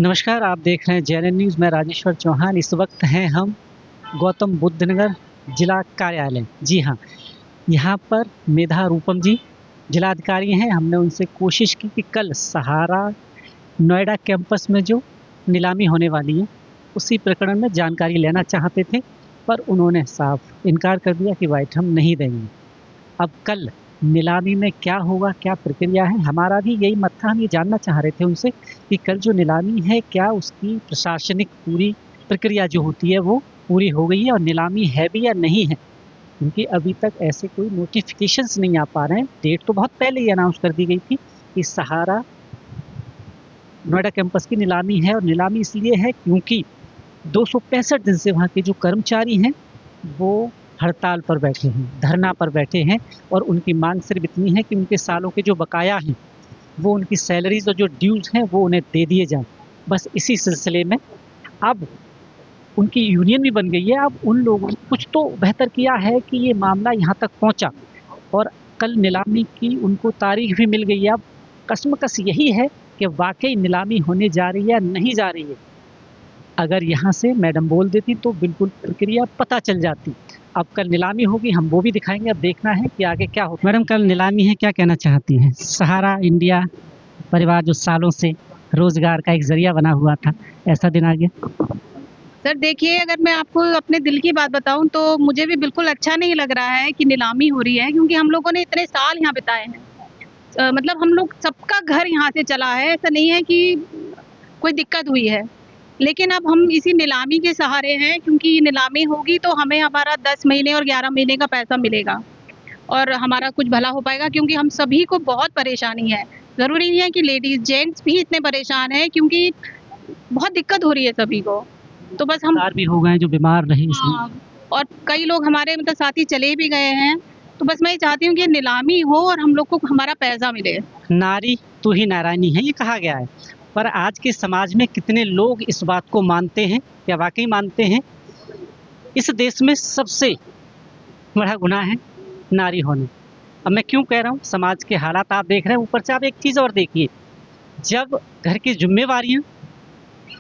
नमस्कार, आप देख रहे हैं जेएनएन न्यूज़। मैं राजेश्वर चौहान। इस वक्त हैं हम गौतम बुद्ध नगर जिला कार्यालय। जी हाँ, यहाँ पर मेधा रूपम जी जिलाधिकारी हैं। हमने उनसे कोशिश की कि कल सहारा नोएडा कैंपस में जो नीलामी होने वाली है उसी प्रकरण में जानकारी लेना चाहते थे, पर उन्होंने साफ इनकार कर दिया कि वाइट हम नहीं देंगे। अब कल नीलामी में क्या होगा, क्या प्रक्रिया है, हमारा भी यही मत था। हम ये जानना चाह रहे थे उनसे कि कल जो नीलामी है क्या उसकी प्रशासनिक पूरी प्रक्रिया जो होती है वो पूरी हो गई है और नीलामी है भी या नहीं है, क्योंकि अभी तक ऐसे कोई नोटिफिकेशंस नहीं आ पा रहे हैं। डेट तो बहुत पहले ही अनाउंस कर दी गई थी कि सहारा नोएडा कैंपस की नीलामी है, और नीलामी इसलिए है क्योंकि 265 दिन से वहाँ के जो कर्मचारी हैं वो हड़ताल पर बैठे हैं, धरना पर बैठे हैं, और उनकी मांग सिर्फ इतनी है कि उनके सालों के जो बकाया हैं वो उनकी सैलरीज और जो ड्यूज़ हैं वो उन्हें दे दिए जाएं। बस इसी सिलसिले में अब उनकी यूनियन भी बन गई है। अब उन लोगों ने कुछ तो बेहतर किया है कि ये मामला यहाँ तक पहुँचा और कल नीलामी की उनको तारीख भी मिल गई है। अब कशमकश यही है कि वाकई नीलामी होने जा रही है या नहीं जा रही है। अगर यहाँ से मैडम बोल देती तो बिल्कुल प्रक्रिया पता चल जाती। अब कल नीलामी होगी, हम वो भी दिखाएंगे। अब देखना है कि आगे क्या हो। मैडम, कल नीलामी है, क्या कहना चाहती हैं? सहारा इंडिया परिवार जो सालों से रोजगार का एक जरिया बना हुआ था, ऐसा दिन आ गया। सर देखिए, अगर मैं आपको अपने दिल की बात बताऊं तो मुझे भी बिल्कुल अच्छा नहीं लग रहा है कि नीलामी हो रही है, क्योंकि हम लोगों ने इतने साल यहाँ बिताए हैं। मतलब हम लोग सबका घर यहाँ से चला है, ऐसा नहीं है कि कोई दिक्कत हुई है। लेकिन अब हम इसी नीलामी के सहारे हैं, क्योंकि नीलामी होगी तो हमें हमारा 10 महीने और 11 महीने का पैसा मिलेगा और हमारा कुछ भला हो पाएगा, क्योंकि हम सभी को बहुत परेशानी है। ज़रूरी नहीं है कि लेडीज़ जेंट्स भी इतने परेशान हैं, क्योंकि बहुत दिक्कत हो रही है सभी को। तो बस हम भी हो गए जो बीमार रहे इसमें। हाँ, और कई लोग हमारे मतलब साथी चले भी गए हैं। तो बस मैं ये चाहती हूँ कि नीलामी हो और हम लोग को हमारा पैसा मिले। नारी तू ही नारायणी है, ये कहा गया है, पर आज के समाज में कितने लोग इस बात को मानते हैं या वाकई मानते हैं? इस देश में सबसे बड़ा गुनाह है नारी होने। अब मैं क्यों कह रहा हूँ, समाज के हालात आप देख रहे हैं, ऊपर से आप एक चीज़ और देखिए, जब घर की जिम्मेवारियाँ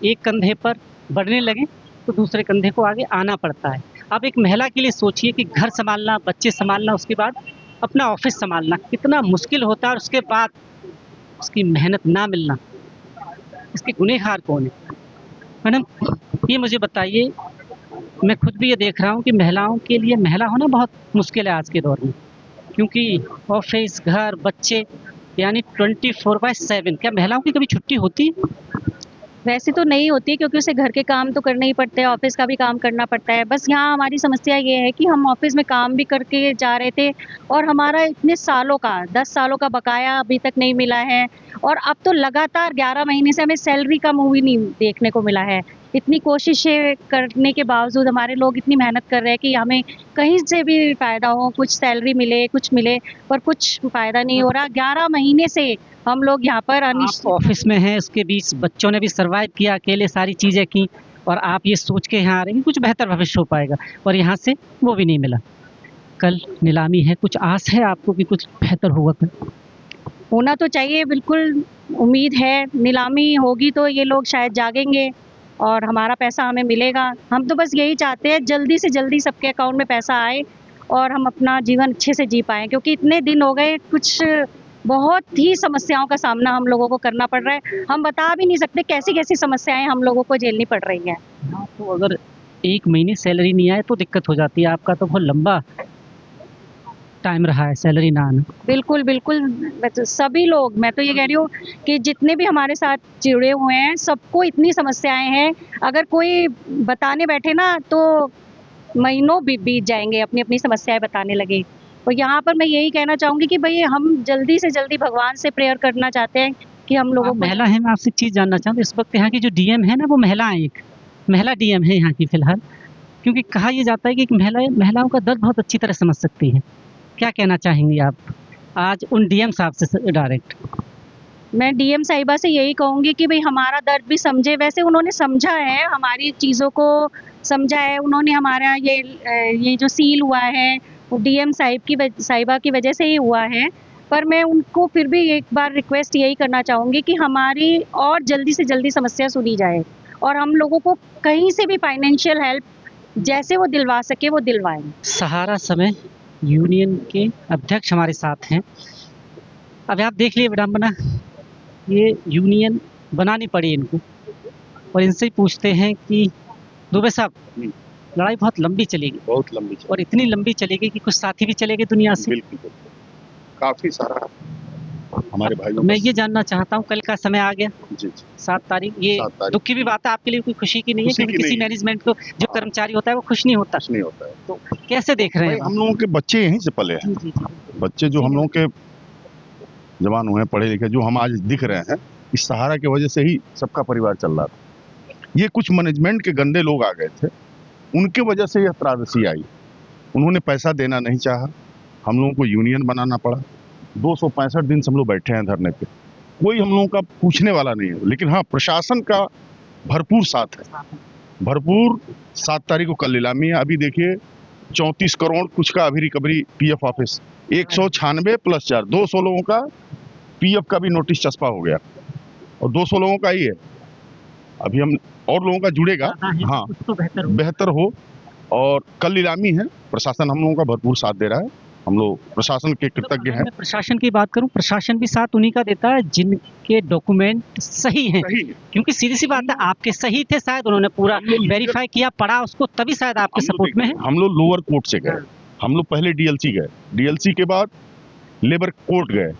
एक कंधे पर बढ़ने लगे तो दूसरे कंधे को आगे आना पड़ता है। अब एक महिला के लिए सोचिए कि घर संभालना, बच्चे संभालना, उसके बाद अपना ऑफिस संभालना कितना मुश्किल होता है, और उसके बाद उसकी मेहनत ना मिलना, इसके गुनहगार कौन है? मैडम, ये मुझे बताइए। मैं खुद भी ये देख रहा हूँ कि महिलाओं के लिए महिला होना बहुत मुश्किल है आज के दौर में, क्योंकि ऑफिस, घर, बच्चे, यानी 24/7। क्या महिलाओं की कभी छुट्टी होती है? वैसे तो नहीं होती, क्योंकि उसे घर के काम तो करने ही पड़ते हैं, ऑफिस का भी काम करना पड़ता है। बस यहाँ हमारी समस्या ये है कि हम ऑफिस में काम भी करके जा रहे थे और हमारा इतने सालों का 10 सालों का बकाया अभी तक नहीं मिला है, और अब तो लगातार 11 महीने से हमें सैलरी का मुँह भी नहीं देखने को मिला है। इतनी कोशिशें करने के बावजूद हमारे लोग इतनी मेहनत कर रहे हैं कि हमें कहीं से भी फ़ायदा हो, कुछ सैलरी मिले, कुछ मिले, पर कुछ फ़ायदा नहीं हो रहा। 11 महीने से हम लोग यहाँ पर आप ऑफिस में हैं, इसके बीच बच्चों ने भी सर्वाइव किया, अकेले सारी चीज़ें की, और आप ये सोच के यहाँ आ रहे हैं कि कुछ बेहतर भविष्य हो पाएगा, और यहाँ से वो भी नहीं मिला। कल नीलामी है, कुछ आस है आपको कि कुछ बेहतर होगा कल? होना तो चाहिए, बिल्कुल उम्मीद है। नीलामी होगी तो ये लोग शायद जागेंगे और हमारा पैसा हमें मिलेगा। हम तो बस यही चाहते हैं जल्दी से जल्दी सबके अकाउंट में पैसा आए और हम अपना जीवन अच्छे से जी पाएँ, क्योंकि इतने दिन हो गए, कुछ बहुत ही समस्याओं का सामना हम लोगों को करना पड़ रहा है। हम बता भी नहीं सकते कैसी-कैसी समस्याएँ हम लोगों को झेलनी पड़ रही हैं। हाँ, तो अगर 1 महीने सैलरी नहीं आए तो दिक्कत हो जाती है। आपका तो बहुत लंबा टाइम रहा है सैलरी ना आना। बिल्कुल, बिल्कुल। सभी लोग, मैं तो ये कह रही हूँ कि जितने भी हमारे साथ जुड़े हुए हैं, सबको इतनी समस्याएँ हैं। अगर कोई बताने बैठे ना तो महीनों बीत जाएँगे अपनी-अपनी समस्याएँ बताने लगे। और यहाँ पर मैं यही कहना चाहूँगी कि भई हम जल्दी से जल्दी भगवान से प्रेयर करना चाहते हैं कि हम लोगों आप को महिला हैं, मैं आपसे एक चीज़ जानना चाहूँ, इस वक्त यहाँ की जो डीएम है ना, वो महिला है, एक महिला डीएम है यहाँ की फ़िलहाल, क्योंकि कहा ये जाता है कि एक महिलाओं का दर्द बहुत अच्छी तरह समझ सकती है। क्या कहना चाहेंगी आप आज उन डीएम साहब से डायरेक्ट? मैं डीएम साहिबा से यही कहूँगी कि भई हमारा दर्द भी समझे। वैसे उन्होंने समझा है, हमारी चीज़ों को समझा है। उन्होंने हमारा ये जो सील हुआ है, वो डीएम साहिबा की वजह से ही हुआ है। पर मैं उनको फिर भी एक बार रिक्वेस्ट यही करना चाहूँगी कि हमारी और जल्दी से जल्दी समस्या सुनी जाए और हम लोगों को कहीं से भी फाइनेंशियल हेल्प जैसे वो दिलवा सके वो दिलवाएं। सहारा समय यूनियन के अध्यक्ष हमारे साथ हैं। अब आप देख लिए विडम्बना, ये यूनियन बनानी पड़ी इनको, और इनसे ही पूछते हैं कि दुबे साहब, लड़ाई बहुत लंबी चलेगी, बहुत लंबी चलेगी। और इतनी लंबी चलेगी कि कुछ साथी भी चले गए दुनिया से। बिल्कुल काफी सारा हमारे भाइयों मैं ये जानना चाहता हूँ, कल का समय आ गया, जी 7 तारीख, ये 7 तारीख। दुख की भी बात है आपके लिए, कोई खुशी की नहीं है, खुशी क्योंकि की किसी नहीं है। मैनेजमेंट को जो कर्मचारी होता है वो खुश नहीं होता। कुछ नहीं होता है। तो कैसे देख रहे भाई, हैं? हम लोगों के बच्चे यहीं से पले हैं। जी, बच्चे जो हम लोगों के जवान हुए हैं, पढ़े लिखे, जो हम आज दिख रहे हैं, इस सहारा की वजह से ही सबका परिवार चल रहा था। ये कुछ मैनेजमेंट के गंदे लोग आ गए थे, उनके वजह से यह त्रासदी आई। उन्होंने पैसा देना नहीं चाहा, हम लोगों को यूनियन बनाना पड़ा। 265 दिन से हम लोग बैठे हैं धरने पे, कोई हम लोगों का पूछने वाला नहीं है। लेकिन हाँ, प्रशासन का भरपूर साथ है, भरपूर। 7 तारीख को कल नीलामी है। अभी देखिए 34 करोड़ कुछ का अभी रिकवरी पीएफ ऑफिस, 196 प्लस 4, 200 लोगों का पीएफ का भी नोटिस चस्पा हो गया, और 200 लोगों का ही है। अभी हम और लोगों का जुड़ेगा, हाँ, कुछ तो बेहतर हो। और कल नीलामी है, प्रशासन हम लोगों का भरपूर साथ दे रहा है, हम लोग प्रशासन के कृतज्ञ हैं। मैं प्रशासन की बात करूं, प्रशासन भी साथ उन्हीं का देता है जिनके डॉक्यूमेंट सही हैं, सही है। क्योंकि सीधी सी बात है, आपके सही थे, शायद उन्होंने पूरा वेरीफाई किया, पढ़ा उसको, तभी शायद आपके सपोर्ट में है। हम लोग लोअर कोर्ट से गए, हम लोग पहले डीएलसी गए, डीएलसी के बाद लेबर कोर्ट गए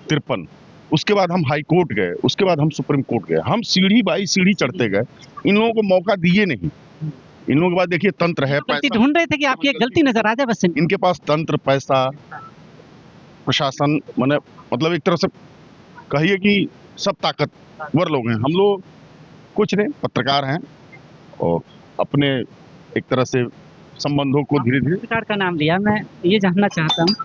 53, उसके बाद हम हाई कोर्ट गए, उसके बाद हम सुप्रीम कोर्ट गए। हम सीढ़ी बाई सीढ़ी चढ़ते गए, इन लोगों को मौका दिए नहीं। इन लोगों के पास देखिए तंत्र है, गलती पैसा, ढूंढ रहे थे कि आपकी एक गलती नजर आ जाए, बस इनके पास तंत्र, पैसा, प्रशासन, मतलब एक तरह से कहिए कि सब ताकतवर लोग हैं। हम लोग कुछ नहीं, पत्रकार हैं, और अपने एक तरह से संबंधों को धीरे धीरे। पत्रकार का नाम लिया, मैं ये जानना चाहता हूँ,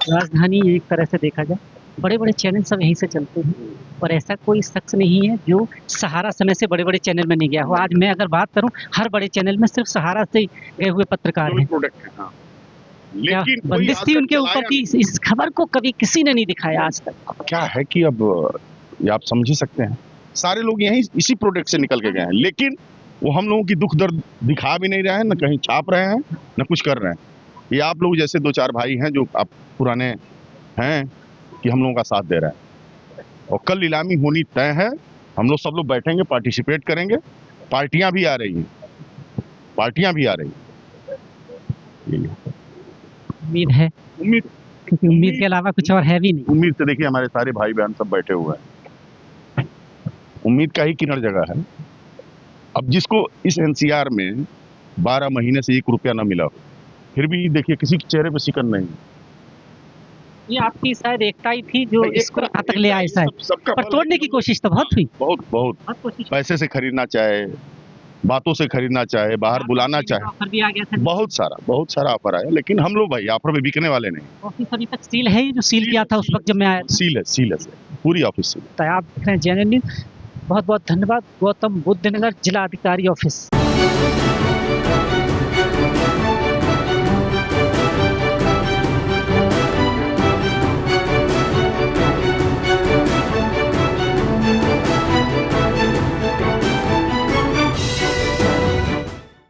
राजधानी एक तरह से देखा जाए, बड़े बड़े चैनल सब यहीं से चलते हैं, और ऐसा कोई शख्स नहीं है जो सहारा समय से बड़े बड़े चैनल में नहीं गया हो। आज मैं अगर बात करूं, हर बड़े चैनल में सिर्फ सहारा से गए हुए पत्रकार हैं। प्रोडक्ट है, हाँ। क्या लेकिन बंदिश थी उनके ऊपर की इस खबर को कभी किसी ने नहीं दिखाया आज तक। क्या है कि अब ये आप समझ ही सकते हैं, सारे लोग यहीं इसी प्रोडक्ट से निकल के गए हैं, लेकिन वो हम लोगों की दुख दर्द दिखा भी नहीं रहे हैं, न कहीं छाप रहे हैं, न कुछ कर रहे हैं। ये आप लोग जैसे 2-4 भाई हैं जो आप पुराने हैं कि हम लोगों का साथ दे रहे हैं। और कल नीलामी होनी तय है, हम लोग सब लोग बैठेंगे, पार्टिसिपेट करेंगे। पार्टियां भी आ रही हैं, पार्टियां भी आ रही हैं। उम्मीद है, उम्मीद, क्योंकि उम्मीद के अलावा कुछ और है भी नहीं। उम्मीद से देखिए हमारे सारे भाई बहन सब बैठे हुए हैं, उम्मीद का ही किनार जगह है। अब जिसको इस एनसीआर में 12 महीने से 1 रुपया ना मिला हो, फिर भी देखिए किसी के चेहरे पे शिकन नहीं। ये आपकी शायद एकता ही थी जो इसको यहाँ तक ले आए शायद, सबका पर तोड़ने की कोशिश तो बहुत हुई, बहुत बहुत कोशिश। पैसे से खरीदना चाहे, बातों से खरीदना चाहे, बाहर बुलाना चाहे, ऑफर भी आ गया था, बहुत सारा ऑफर आया, लेकिन हम लोग भाई ऑफर में बिकने वाले नहीं। ऑफिस अभी तक सील है, जो सील किया था उस वक्त जब मैं आया था। सील है पूरी ऑफिस सील। तो आप देख रहे हैं JNN न्यूज़। बहुत बहुत धन्यवाद। गौतम बुद्ध नगर जिला अधिकारी ऑफिस।